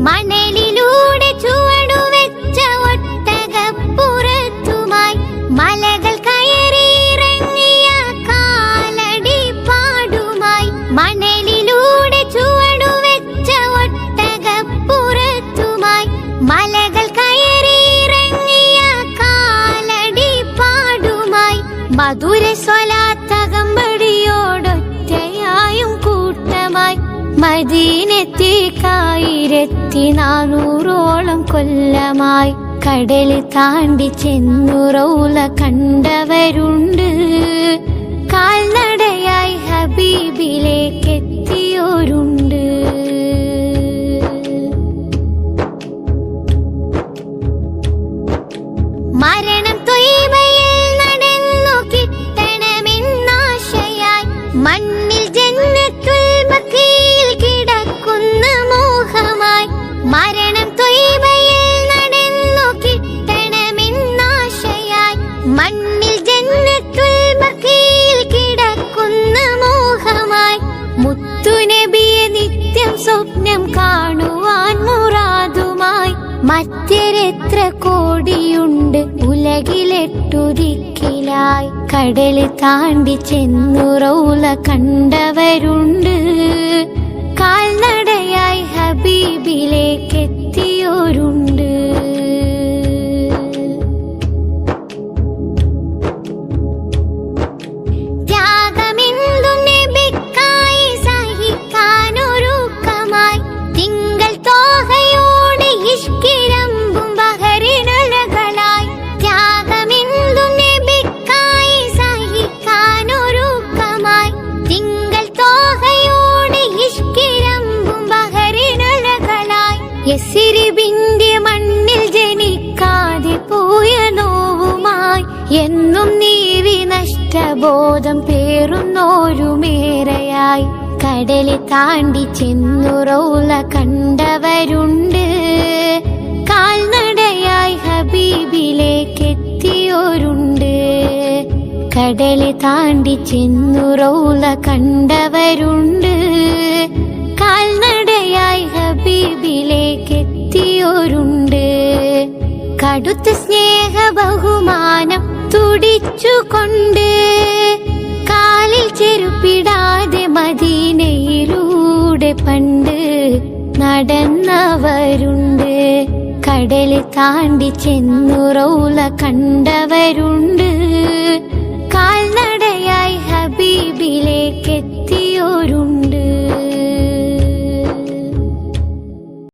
മണലിലൂടെ ചുവടുവെച്ച ഒട്ടകപ്പുറത്തുമായി മലകൾ കയറിയിറങ്ങിയ കാലടി പാടുമായി. മണലിലൂടെ ചുവടുവെച്ച ഒട്ടകപ്പുറത്തുമായി മലകൾ കയറിയിറങ്ങിയ കാലടി പാടുമായി. മധുര സ്വലാത്തകമ്പടിയോടൊറ്റയായും കൂട്ടമായി മദീനത്തേക്കായിരത്തിനാനൂറോളം കൊല്ലമായി. കടല് താണ്ടി ചെന്നു റൗള കണ്ടവരുണ്ട്. കാൽനടയായി ഹബീബിലേക്കെത്തിയോരുണ്ട്. മരണം ത്വയ്ബയിൽ നടന്നു കിട്ടണമെന്നാശയായി മണ്ണിൽ ജന്നത്തുൽ ബഖീൽ കിടക്കുന്ന മോഹമായി. മരണം ത്വയ്ബയിൽ നടന്നു കിട്ടണമെന്നാശയായി മണ്ണിൽ ജന്നത്തുൽ ബഖീൽ കിടക്കുന്ന മോഹമായി. മുത്തുനബിയെ നിത്യം സ്വപ്നം കാണുവാൻ മുറാദുമായി മറ്റെത്ര കോടിയുണ്ട് ഉലകിലെട്ടു ദിക്കിലായി. കടല് താണ്ടി ചെന്നു റൗള കണ്ടവരുണ്ട്. കാൽനടയായി ഹബീബിലേക്കെത്തിയോരുണ്ട്. ത്യാഗമെന്തും നബിക്കായി സഹിക്കാനൊരുക്കമായി തിങ്കൾ തോഹയോടെ ഇഷ്കിരമ്പും ബഹറിനഴകളായി. ത്യാഗമെന്തും നബിക്കായി സഹിക്കാനൊരുക്കമായി തിങ്കൾ തോഹയോടെ ഇഷ്കിരമ്പും ബഹറിനഴകളായി. യസ്രിബിന്റെ മണ്ണിൽ ജനിക്കാതെ പോയ നോവുമായി എന്നും നീവി നഷ്ടബോധം പേറുന്നോരുമേറെയായി. കടല് താണ്ടി ചെന്നു റൗള കണ്ടവരുണ്ട്. കാൽനടയായി ഹബീബിലേക്കെത്തിയോരുണ്ട്. കടല് താണ്ടി ചെന്നു റൗള കണ്ടവരുണ്ട്. കാൽനടയായി ഹബീബിലേക്കെത്തിയോരുണ്ട്. കടുത്ത സ്നേഹ ബഹുമാനം തുടിച്ചുകൊണ്ട് കാലിൽ ചെരുപ്പിടാതെ മദീനയിലൂടെ പണ്ട് നടന്നവരുണ്ട്. കടല് താണ്ടി ചെന്നു റൗള കണ്ടവരുണ്ട്. കാൽനടയായി ഹബീബിലേക്കെത്തിയോരുണ്ട്.